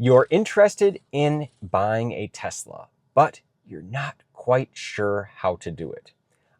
You're interested in buying a Tesla, but you're not quite sure how to do it.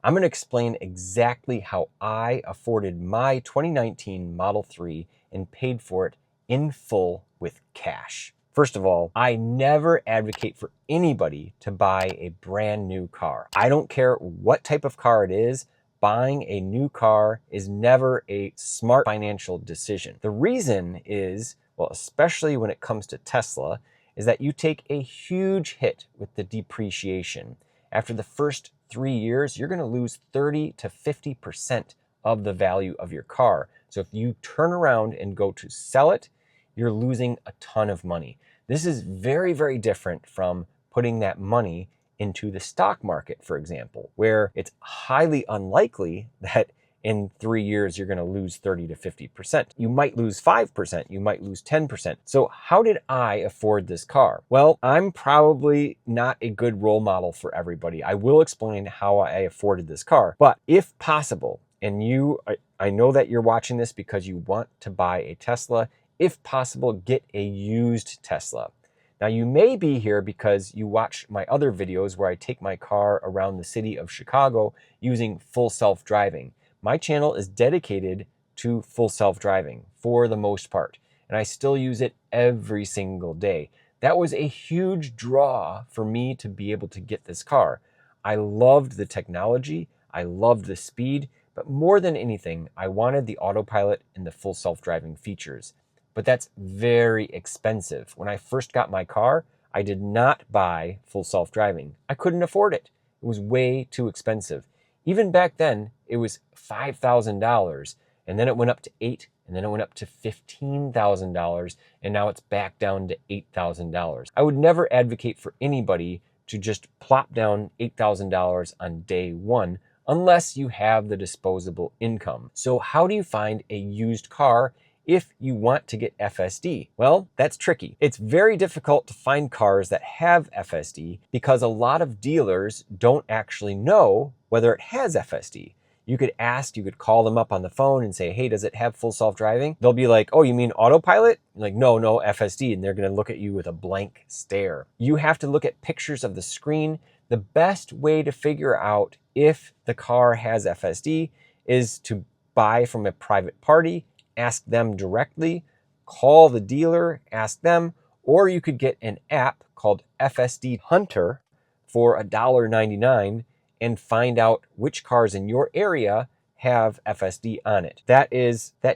I'm going to explain exactly how I afforded my 2019 Model 3 and paid for it in full with cash. First of all, I never advocate for anybody to buy a brand new car. I don't care what type of car it is. Buying a new car is never a smart financial decision. The reason is, well, especially when it comes to Tesla, is that you take a huge hit with the depreciation. After the first 3 years, you're going to lose 30 to 50% of the value of your car. So if you turn around and go to sell it, you're losing a ton of money. This is very, very different from putting that money into the stock market, for example, where it's highly unlikely that in 3 years you're going to lose 30 to 50%. You might lose 5%, you might lose 10%. So how did I afford this car? Well, I'm probably not a good role model for everybody. I will explain how I afforded this car, but if possible, and I know that you're watching this because you want to buy a Tesla, if possible, get a used Tesla. Now, you may be here because you watch my other videos where I take my car around the city of Chicago using full self-driving. My channel is dedicated to full self-driving for the most part, and I still use it every single day. That was a huge draw for me to be able to get this car. I loved the technology, I loved the speed, but more than anything, I wanted the autopilot and the full self-driving features. But that's very expensive. When I first got my car, I did not buy full self-driving. I couldn't afford it. It was way too expensive. Even back then, it was $5,000, and then it went up to $8,000, and then it went up to $15,000, and now it's back down to $8,000. I would never advocate for anybody to just plop down $8,000 on day one unless you have the disposable income. So how do you find a used car if you want to get FSD? Well, that's tricky. It's very difficult to find cars that have FSD because a lot of dealers don't actually know whether it has FSD. You could call them up on the phone and say, hey, does it have full self-driving? They'll be like, oh, you mean autopilot? You're like, no, FSD. And they're going to look at you with a blank stare. You have to look at pictures of the screen. The best way to figure out if the car has FSD is to buy from a private party, ask them directly, call the dealer, ask them, or you could get an app called FSD Hunter for $1.99 and find out which cars in your area have FSD on it. That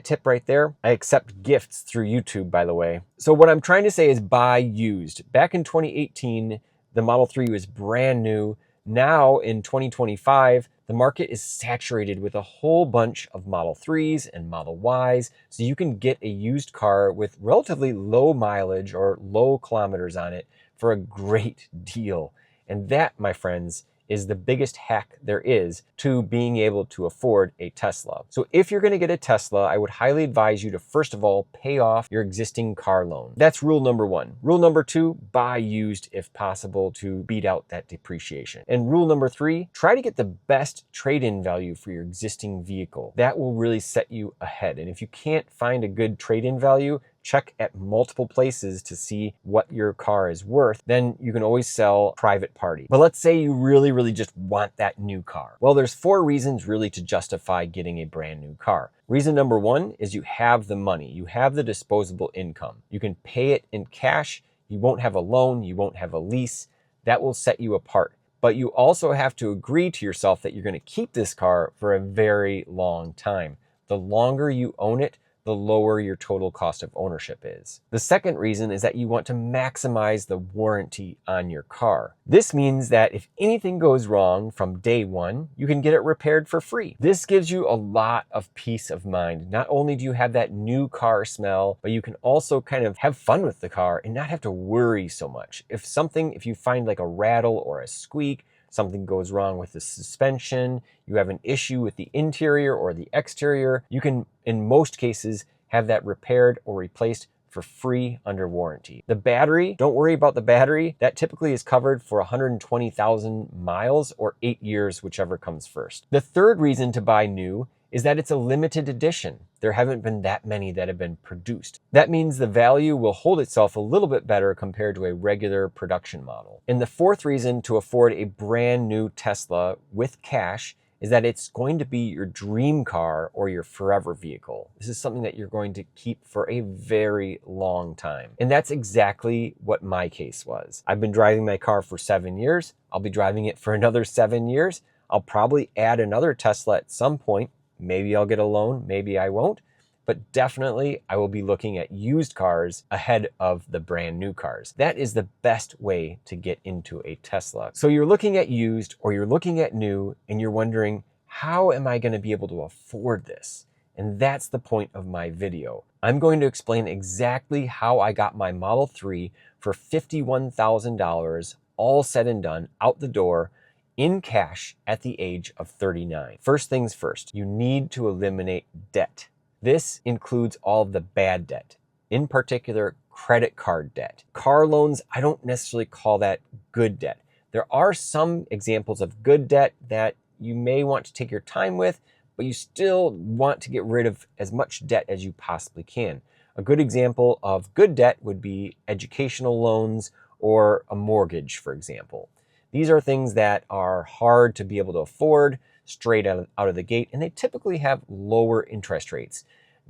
tip right there. I accept gifts through YouTube, by the way. So what I'm trying to say is buy used. Back in 2018, the Model 3 was brand new. Now in 2025, the market is saturated with a whole bunch of Model 3s and Model Ys, so you can get a used car with relatively low mileage or low kilometers on it for a great deal. And that, my friends, is the biggest hack there is to being able to afford a Tesla. So if you're going to get a Tesla, I would highly advise you to, first of all, pay off your existing car loan. That's rule number one. Rule number two, buy used if possible to beat out that depreciation. And rule number three, try to get the best trade-in value for your existing vehicle. That will really set you ahead. And if you can't find a good trade-in value, check at multiple places to see what your car is worth. Then you can always sell private party. But let's say you really just want that new car. Well, there's 4 reasons really to justify getting a brand new car. Reason number 1 is you have the money. You have the disposable income. You can pay it in cash. You won't have a loan. You won't have a lease. That will set you apart. But you also have to agree to yourself that you're going to keep this car for a very long time. The longer you own it, the lower your total cost of ownership is. The second reason is that you want to maximize the warranty on your car. This means that if anything goes wrong from day one, you can get it repaired for free. This gives you a lot of peace of mind. Not only do you have that new car smell, but you can also kind of have fun with the car and not have to worry so much. If you find like a rattle or a squeak, something goes wrong with the suspension, you have an issue with the interior or the exterior, you can, in most cases, have that repaired or replaced for free under warranty. The battery, don't worry about the battery. That typically is covered for 120,000 miles or 8 years, whichever comes first. The third reason to buy new is that it's a limited edition. There haven't been that many that have been produced. That means the value will hold itself a little bit better compared to a regular production model. And the fourth reason to afford a brand new Tesla with cash is that it's going to be your dream car or your forever vehicle. This is something that you're going to keep for a very long time. And that's exactly what my case was. I've been driving my car for 7 years. I'll be driving it for another 7 years. I'll probably add another Tesla at some point. Maybe I'll get a loan, maybe I won't. But definitely I will be looking at used cars ahead of the brand new cars. That is the best way to get into a Tesla. So you're looking at used or you're looking at new and you're wondering, how am I going to be able to afford this? And that's the point of my video. I'm going to explain exactly how I got my Model 3 for $51,000, all said and done, out the door, in cash at the age of 39. First things first, you need to eliminate debt. This includes all of the bad debt, in particular, credit card debt. Car loans, I don't necessarily call that good debt. There are some examples of good debt that you may want to take your time with, but you still want to get rid of as much debt as you possibly can. A good example of good debt would be educational loans or a mortgage, for example. These are things that are hard to be able to afford straight out of the gate, and they typically have lower interest rates.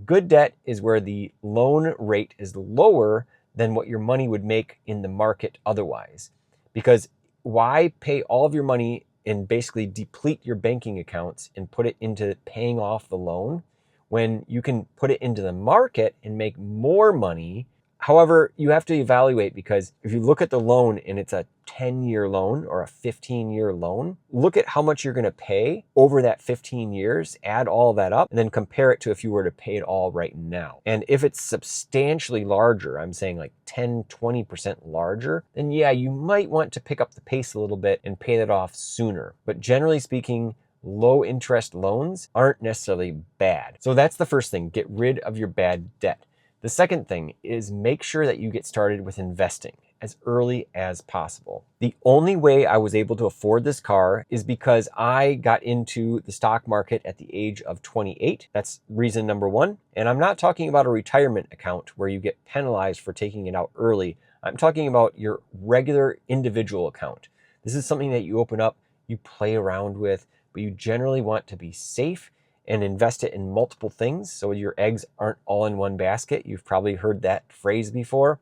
Good debt is where the loan rate is lower than what your money would make in the market otherwise. Because why pay all of your money and basically deplete your banking accounts and put it into paying off the loan when you can put it into the market and make more money? However, you have to evaluate, because if you look at the loan and it's a 10-year loan or a 15-year loan, look at how much you're going to pay over that 15 years, add all of that up, and then compare it to if you were to pay it all right now. And if it's substantially larger, I'm saying like 10, 20% larger, then yeah, you might want to pick up the pace a little bit and pay that off sooner. But generally speaking, low interest loans aren't necessarily bad. So that's the first thing, get rid of your bad debt. The second thing is make sure that you get started with investing as early as possible. The only way I was able to afford this car is because I got into the stock market at the age of 28. That's reason number one. And I'm not talking about a retirement account where you get penalized for taking it out early. I'm talking about your regular individual account. This is something that you open up, you play around with, but you generally want to be safe and invest it in multiple things so your eggs aren't all in one basket. You've probably heard that phrase before.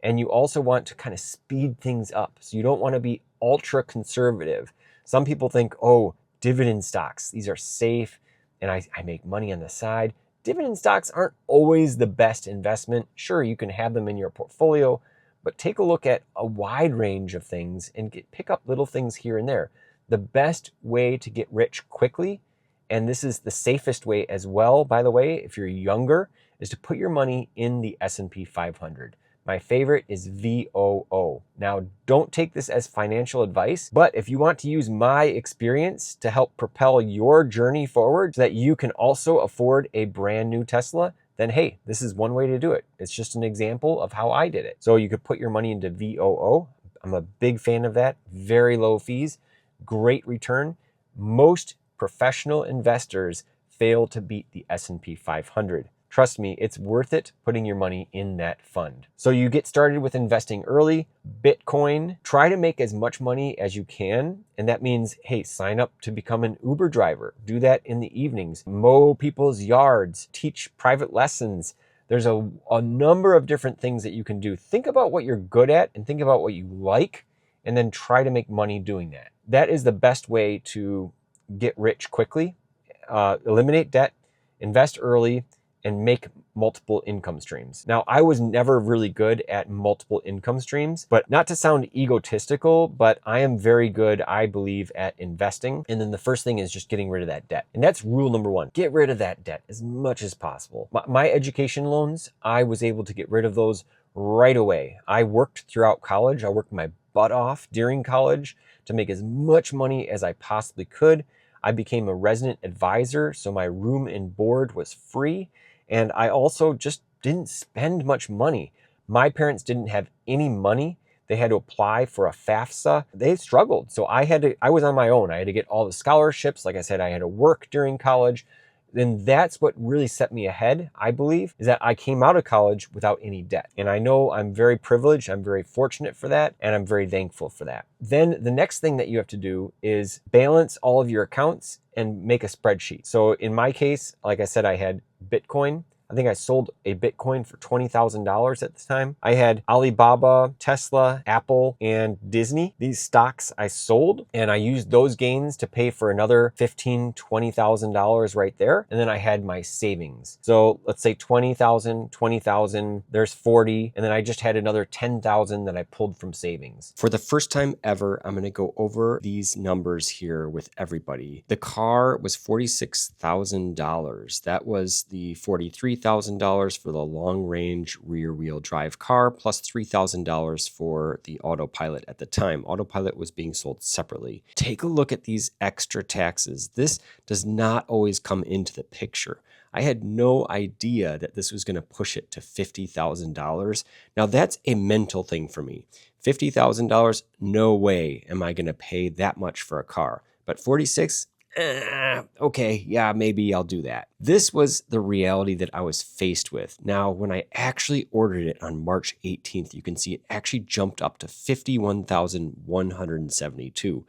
And you also want to kind of speed things up. So you don't want to be ultra conservative. Some people think, oh, dividend stocks, these are safe and I make money on the side. Dividend stocks aren't always the best investment. Sure, you can have them in your portfolio, but take a look at a wide range of things and pick up little things here and there. The best way to get rich quickly, and this is the safest way as well, by the way, if you're younger, is to put your money in the S&P 500. My favorite is VOO. Now, don't take this as financial advice, but if you want to use my experience to help propel your journey forward so that you can also afford a brand new Tesla, then hey, this is one way to do it. It's just an example of how I did it. So you could put your money into VOO. I'm a big fan of that. Very low fees, great return. Most professional investors fail to beat the S&P 500. Trust me, it's worth it putting your money in that fund. So you get started with investing early, Bitcoin, try to make as much money as you can. And that means, hey, sign up to become an Uber driver. Do that in the evenings, mow people's yards, teach private lessons. There's a number of different things that you can do. Think about what you're good at and think about what you like, and then try to make money doing that. That is the best way to get rich quickly, eliminate debt, invest early, and make multiple income streams. Now, I was never really good at multiple income streams, but not to sound egotistical, but I am very good, I believe, at investing. And then the first thing is just getting rid of that debt. And that's rule number one, get rid of that debt as much as possible. My education loans, I was able to get rid of those right away. I worked throughout college. I worked my butt off during college to make as much money as I possibly could. I became a resident advisor, so my room and board was free. And I also just didn't spend much money. My parents didn't have any money. They had to apply for a FAFSA. They struggled. So I was on my own. I had to get all the scholarships. Like I said, I had to work during college. then that's what really set me ahead, I believe, is that I came out of college without any debt. And I know I'm very privileged, I'm very fortunate for that, and I'm very thankful for that. Then the next thing that you have to do is balance all of your accounts and make a spreadsheet. So in my case, like I said, I had Bitcoin. I think I sold a Bitcoin for $20,000 at the time. I had Alibaba, Tesla, Apple, and Disney. These stocks I sold, and I used those gains to pay for another $15,000, $20,000 right there. And then I had my savings. So let's say 20,000, 20,000, there's 40, and then I just had another 10,000 that I pulled from savings. For the first time ever, I'm gonna go over these numbers here with everybody. The car was $46,000. That was the $43,000 for the long-range rear-wheel drive car, plus $3,000 for the autopilot at the time. Autopilot was being sold separately. Take a look at these extra taxes. This does not always come into the picture. I had no idea that this was going to push it to $50,000. Now that's a mental thing for me. $50,000, no way am I going to pay that much for a car. But 46, okay, yeah, maybe I'll do that. This was the reality that I was faced with. Now, when I actually ordered it on March 18th, you can see it actually jumped up to $51,172.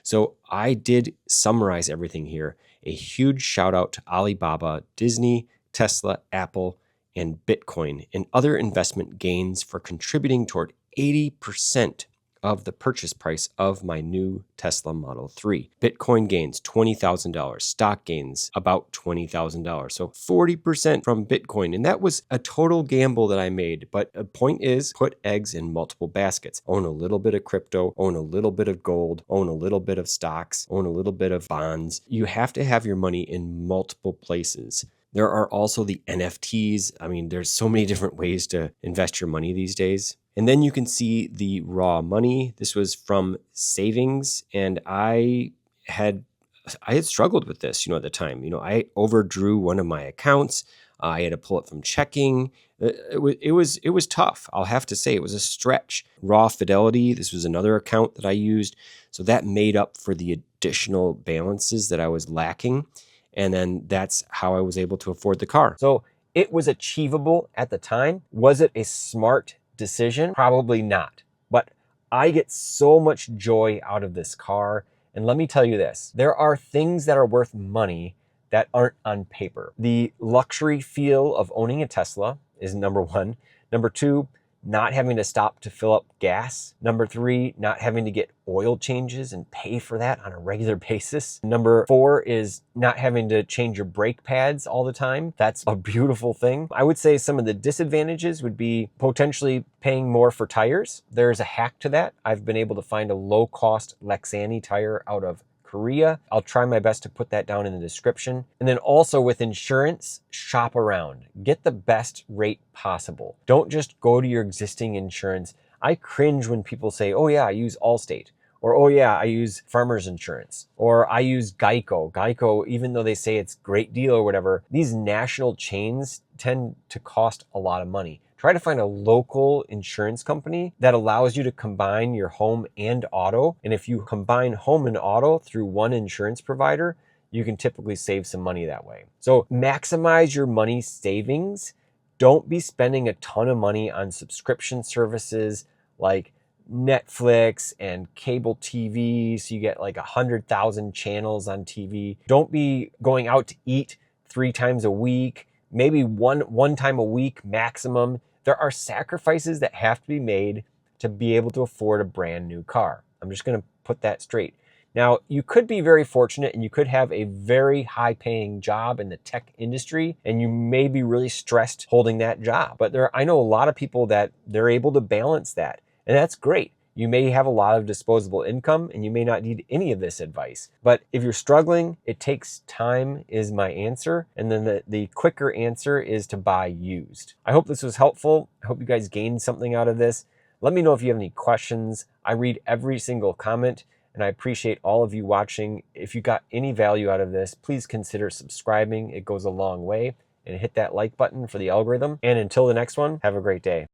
So I did summarize everything here. A huge shout out to Alibaba, Disney, Tesla, Apple, and Bitcoin and other investment gains for contributing toward 80% of the purchase price of my new Tesla Model 3. Bitcoin gains $20,000, stock gains about $20,000. So 40% from Bitcoin. And that was a total gamble that I made. But the point is, put eggs in multiple baskets. Own a little bit of crypto, own a little bit of gold, own a little bit of stocks, own a little bit of bonds. You have to have your money in multiple places. There are also the NFTs. I mean, there's so many different ways to invest your money these days. And then you can see the raw money. This was from savings, and I had struggled with this, at the time. I overdrew one of my accounts. I had to pull it from checking. It was tough. I'll have to say it was a stretch. Raw Fidelity, this was another account that I used. So that made up for the additional balances that I was lacking. And then that's how I was able to afford the car. So it was achievable at the time. Was it a smart decision? Probably not. But I get so much joy out of this car. And let me tell you this, there are things that are worth money that aren't on paper. The luxury feel of owning a Tesla is number one. Number two, not having to stop to fill up gas. Number three, not having to get oil changes and pay for that on a regular basis. Number four is not having to change your brake pads all the time. That's a beautiful thing. I would say some of the disadvantages would be potentially paying more for tires. There's a hack to that. I've been able to find a low-cost Lexani tire out of Korea. I'll try my best to put that down in the description. And then also with insurance, shop around. Get the best rate possible. Don't just go to your existing insurance. I cringe when people say, oh yeah, I use Allstate. Or, oh yeah, I use Farmers Insurance. Or I use Geico. Geico, even though they say it's a great deal or whatever, these national chains tend to cost a lot of money. Try to find a local insurance company that allows you to combine your home and auto. And if you combine home and auto through one insurance provider, you can typically save some money that way. So maximize your money savings. Don't be spending a ton of money on subscription services like Netflix and cable TV. So you get like 100,000 channels on TV. Don't be going out to eat 3 times a week, maybe one time a week maximum. There are sacrifices that have to be made to be able to afford a brand new car. I'm just going to put that straight. Now, you could be very fortunate and you could have a very high paying job in the tech industry and you may be really stressed holding that job. But I know a lot of people that they're able to balance that, and that's great. You may have a lot of disposable income and you may not need any of this advice. But if you're struggling, it takes time is my answer. And then the quicker answer is to buy used. I hope this was helpful. I hope you guys gained something out of this. Let me know if you have any questions. I read every single comment and I appreciate all of you watching. If you got any value out of this, please consider subscribing. It goes a long way. And hit that like button for the algorithm. And until the next one, have a great day.